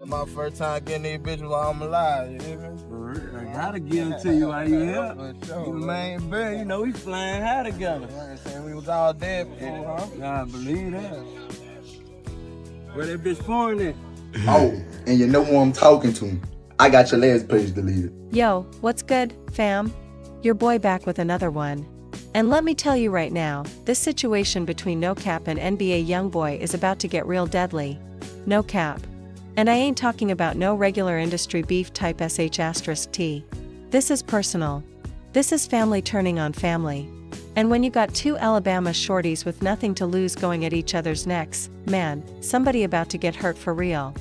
It's my first time getting these bitches while I'm alive, you hear me? For real. I gotta give it to you while you here. For sure. You the main bear, you know we flying high together. We was all dead before, huh? Nah, I believe that. Where that bitch pouring it? Oh, and you know who I'm talking to. I got your last page deleted. Yo, what's good, fam? Your boy back with another one. And let me tell you right now, this situation between Nocap and NBA Youngboy is about to get real deadly. No cap. And I ain't talking about no regular industry beef type sh*t. This is personal. This is family turning on family. And when you got two Alabama shorties with nothing to lose going at each other's necks, man, somebody about to get hurt for real.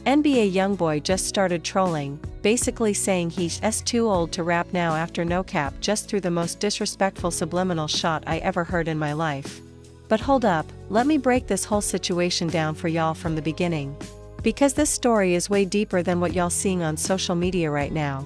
NBA Youngboy just started trolling, basically saying he's too old to rap now after Nocap just threw the most disrespectful subliminal shot I ever heard in my life. But hold up, let me break this whole situation down for y'all from the beginning. Because this story is way deeper than what y'all seeing on social media right now.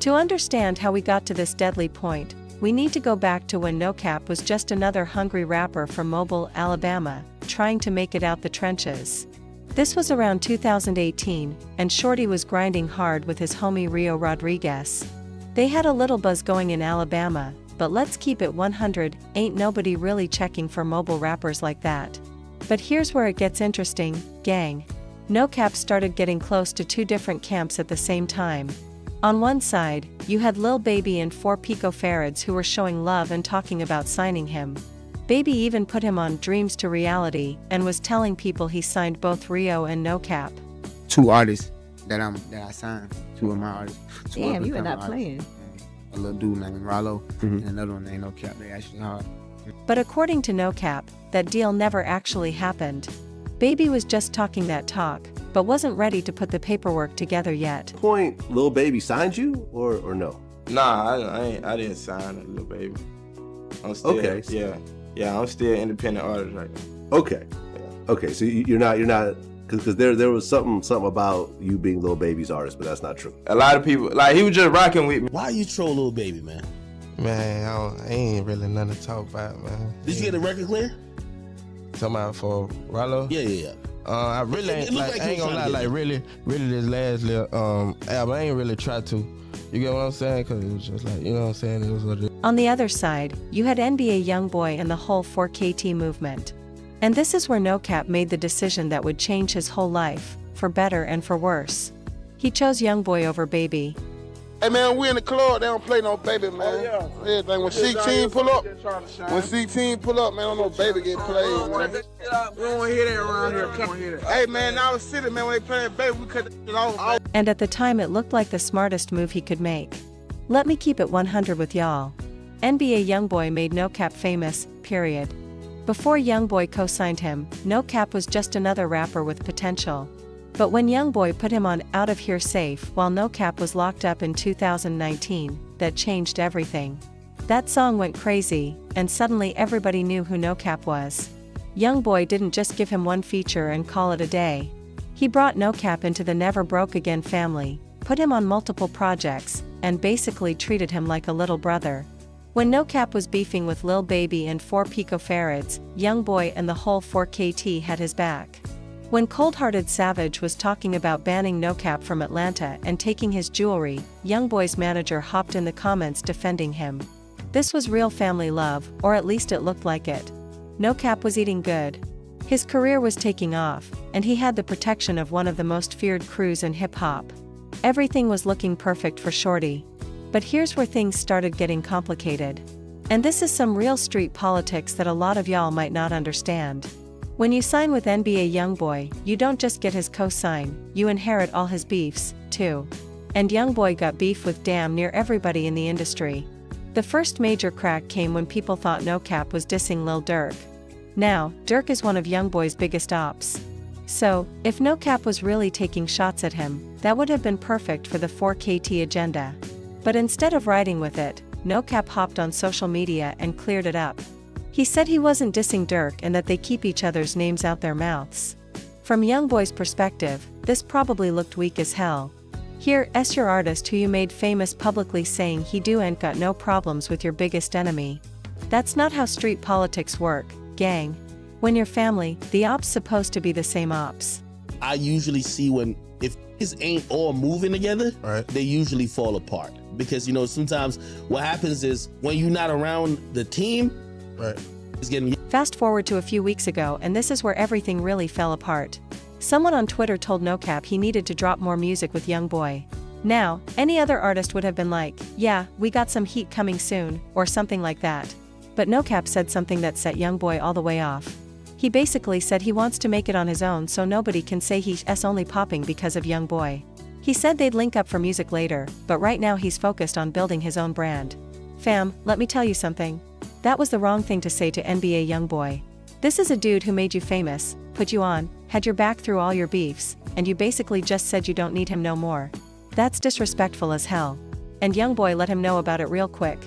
To understand how we got to this deadly point, we need to go back to when Nocap was just another hungry rapper from Mobile, Alabama, trying to make it out the trenches. This was around 2018, and Shorty was grinding hard with his homie Rio Rodriguez. They had a little buzz going in Alabama, but let's keep it 100, ain't nobody really checking for mobile rappers like that. But here's where it gets interesting, gang. Nocap started getting close to two different camps at the same time. On one side, you had Lil Baby and 4 picofarads who were showing love and talking about signing him. Baby even put him on Dreams to Reality and was telling people he signed both Rio and Nocap. 2 artists that I signed. 2 of my artists. Damn, you are not playing. A little dude named Rollo and another one named Nocap. They actually hard. But according to Nocap, that deal never actually happened. Baby was just talking that talk, but wasn't ready to put the paperwork together yet. Point, Lil Baby signed you or no? Nah, I didn't sign a little baby. I'm still, Okay. Yeah, I'm still independent artist right now. Okay. Okay, so you're not because there was something about you being Lil Baby's artist, but that's not true. A lot of people, like, he was just rocking with me. Why you troll Lil Baby, man? Man, I ain't really nothing to talk about, man. Did you get the record clear? Talking about for Rollo? Yeah. I really It ain't, looked like, like I you ain't was gonna lie, trying to like, really this last little album, I ain't really tried to. You get what I'm saying? Cause it was just like, you know what I'm saying? It was what it is. On the other side, you had NBA Youngboy and the whole 4KT movement. And this is where Nocap made the decision that would change his whole life, for better and for worse. He chose Youngboy over Baby. Hey man, we in the club, they don't play no Baby, man. Oh, yeah. Everything. When C-Team pull up, man, don't no Baby get played, man. We don't wanna hear that around here. Come on, hear that. Hey man, now it's city, man, when they play Baby, we cut it off. And at the time it looked like the smartest move he could make. Let me keep it 100 with y'all. NBA Youngboy made Nocap famous, period. Before Youngboy co-signed him, Nocap was just another rapper with potential. But when Youngboy put him on Out of Here Safe while Nocap was locked up in 2019, that changed everything. That song went crazy, and suddenly everybody knew who Nocap was. Youngboy didn't just give him one feature and call it a day. He brought Nocap into the Never Broke Again family, put him on multiple projects, and basically treated him like a little brother. When Nocap was beefing with Lil Baby and 4 picofarads, Youngboy and the whole 4KT had his back. When Cold Hearted Savage was talking about banning Nocap from Atlanta and taking his jewelry, Youngboy's manager hopped in the comments defending him. This was real family love, or at least it looked like it. Nocap was eating good. His career was taking off, and he had the protection of one of the most feared crews in hip-hop. Everything was looking perfect for Shorty. But here's where things started getting complicated. And this is some real street politics that a lot of y'all might not understand. When you sign with NBA Youngboy, you don't just get his co-sign, you inherit all his beefs, too. And Youngboy got beef with damn near everybody in the industry. The first major crack came when people thought Nocap was dissing Lil Durk. Now, Durk is one of Youngboy's biggest ops. So, if Nocap was really taking shots at him, that would have been perfect for the 4KT agenda. But instead of riding with it, Nocap hopped on social media and cleared it up. He said he wasn't dissing Durk and that they keep each other's names out their mouths. From Youngboy's perspective, this probably looked weak as hell. Here's your artist who you made famous publicly saying he ain't got no problems with your biggest enemy. That's not how street politics work, gang. When you're family, the ops supposed to be the same ops. I usually see when, niggas ain't all moving together, Right. they usually fall apart. Because, you know, sometimes what happens is when you're not around the team, Right. it's getting... Fast forward to a few weeks ago, and this is where everything really fell apart. Someone on Twitter told Nocap he needed to drop more music with Youngboy. Now, any other artist would have been like, yeah, we got some heat coming soon, or something like that. But Nocap said something that set Youngboy all the way off. He basically said he wants to make it on his own so nobody can say he's only popping because of Youngboy. He said they'd link up for music later, but right now he's focused on building his own brand. Fam, let me tell you something. That was the wrong thing to say to NBA Youngboy. This is a dude who made you famous, put you on, had your back through all your beefs, and you basically just said you don't need him no more. That's disrespectful as hell. And Youngboy let him know about it real quick.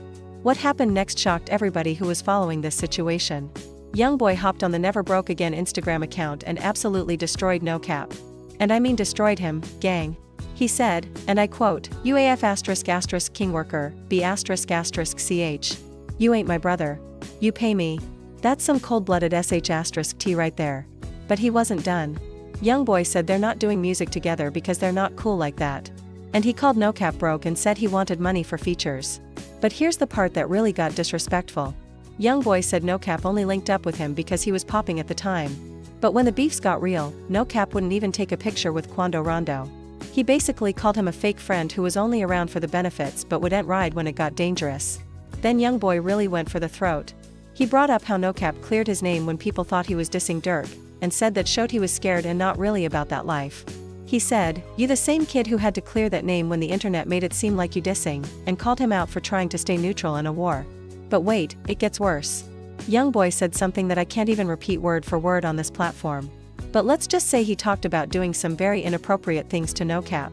What happened next shocked everybody who was following this situation. Youngboy hopped on the Never Broke Again Instagram account and absolutely destroyed Nocap. And I mean destroyed him, gang. He said, and I quote, UAF*** king worker, B***ch. You ain't my brother. You pay me. That's some cold-blooded sh**t right there. But he wasn't done. Youngboy said they're not doing music together because they're not cool like that. And he called Nocap broke and said he wanted money for features. But here's the part that really got disrespectful. Youngboy said Nocap only linked up with him because he was popping at the time. But when the beefs got real, Nocap wouldn't even take a picture with Quando Rondo. He basically called him a fake friend who was only around for the benefits but wouldn't ride when it got dangerous. Then Youngboy really went for the throat. He brought up how Nocap cleared his name when people thought he was dissing Dirk, and said that showed he was scared and not really about that life. He said, you the same kid who had to clear that name when the internet made it seem like you dissing, and called him out for trying to stay neutral in a war. But wait, it gets worse. Youngboy said something that I can't even repeat word for word on this platform. But let's just say he talked about doing some very inappropriate things to Nocap.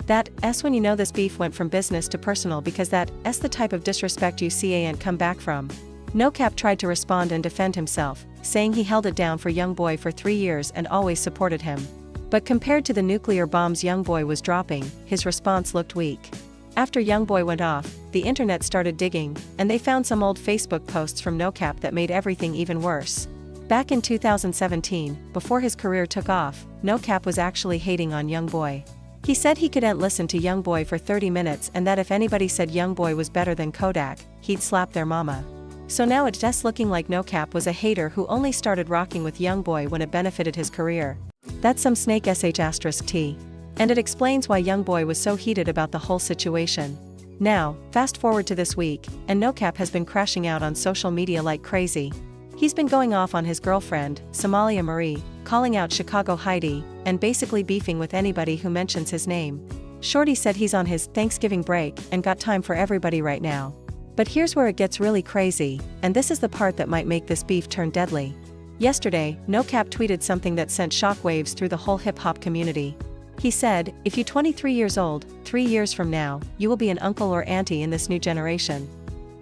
That's when you know this beef went from business to personal because that's the type of disrespect you see ain't come back from. Nocap tried to respond and defend himself, saying he held it down for Youngboy for 3 years and always supported him. But compared to the nuclear bombs Youngboy was dropping, his response looked weak. After Youngboy went off, the internet started digging, and they found some old Facebook posts from Nocap that made everything even worse. Back in 2017, before his career took off, Nocap was actually hating on Youngboy. He said he couldn't listen to Youngboy for 30 minutes and that if anybody said Youngboy was better than Kodak, he'd slap their mama. So now it's just looking like Nocap was a hater who only started rocking with Youngboy when it benefited his career. That's some snake sh**t. And it explains why Youngboy was so heated about the whole situation. Now, fast forward to this week, and Nocap has been crashing out on social media like crazy. He's been going off on his girlfriend, Somalia Marie, calling out Chicago Heidi, and basically beefing with anybody who mentions his name. Shorty said he's on his Thanksgiving break and got time for everybody right now. But here's where it gets really crazy, and this is the part that might make this beef turn deadly. Yesterday, Nocap tweeted something that sent shockwaves through the whole hip-hop community. He said, if you're 23 years old, 3 years from now, you will be an uncle or auntie in this new generation.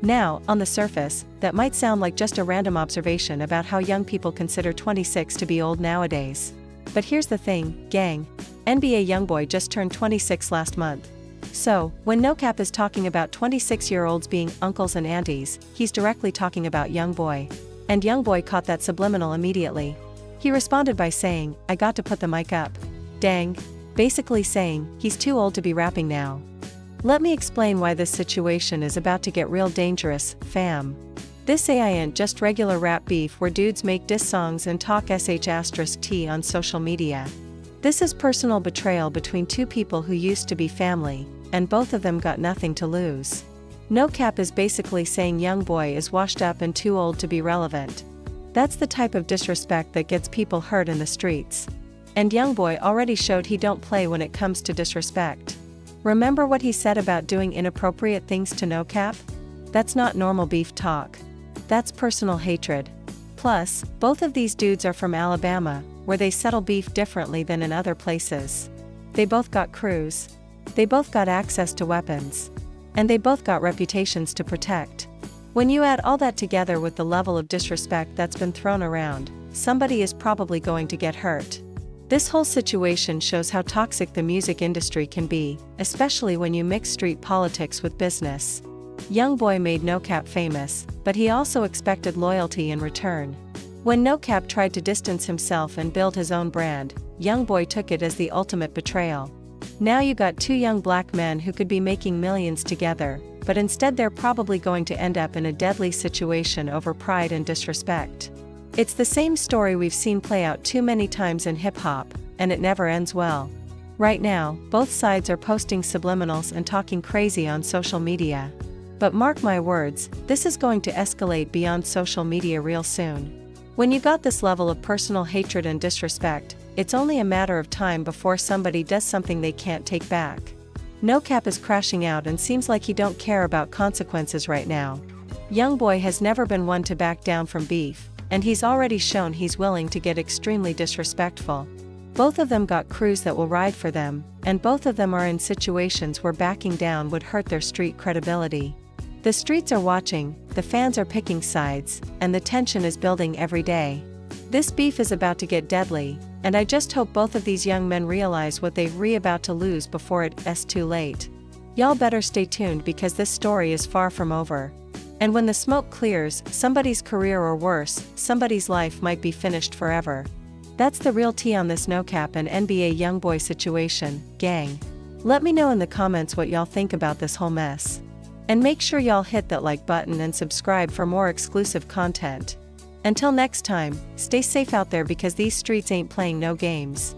Now, on the surface, that might sound like just a random observation about how young people consider 26 to be old nowadays. But here's the thing, gang. NBA Youngboy just turned 26 last month. So, when Nocap is talking about 26-year-olds being uncles and aunties, he's directly talking about Youngboy. And Youngboy caught that subliminal immediately. He responded by saying, I got to put the mic up. Dang. Basically saying, he's too old to be rapping now. Let me explain why this situation is about to get real dangerous, fam. This ain't just regular rap beef where dudes make diss songs and talk sh**t on social media. This is personal betrayal between two people who used to be family, and both of them got nothing to lose. Nocap is basically saying Youngboy is washed up and too old to be relevant. That's the type of disrespect that gets people hurt in the streets. And Youngboy already showed he don't play when it comes to disrespect. Remember what he said about doing inappropriate things to Nocap? That's not normal beef talk. That's personal hatred. Plus, both of these dudes are from Alabama, where they settle beef differently than in other places. They both got crews. They both got access to weapons. And they both got reputations to protect. When you add all that together with the level of disrespect that's been thrown around, somebody is probably going to get hurt. This whole situation shows how toxic the music industry can be, especially when you mix street politics with business. Youngboy made Nocap famous, but he also expected loyalty in return. When Nocap tried to distance himself and build his own brand, Youngboy took it as the ultimate betrayal. Now you got two young black men who could be making millions together, but instead they're probably going to end up in a deadly situation over pride and disrespect. It's the same story we've seen play out too many times in hip-hop, and it never ends well. Right now, both sides are posting subliminals and talking crazy on social media. But mark my words, this is going to escalate beyond social media real soon. When you got this level of personal hatred and disrespect, it's only a matter of time before somebody does something they can't take back. Nocap is crashing out and seems like he don't care about consequences right now. Youngboy has never been one to back down from beef, and he's already shown he's willing to get extremely disrespectful. Both of them got crews that will ride for them, and both of them are in situations where backing down would hurt their street credibility. The streets are watching, the fans are picking sides, and the tension is building every day. This beef is about to get deadly, and I just hope both of these young men realize what they're about to lose before it's too late. Y'all better stay tuned because this story is far from over. And when the smoke clears, somebody's career or worse, somebody's life might be finished forever. That's the real tea on this Nocap and NBA Youngboy situation, gang. Let me know in the comments what y'all think about this whole mess. And make sure y'all hit that like button and subscribe for more exclusive content. Until next time, stay safe out there because these streets ain't playing no games.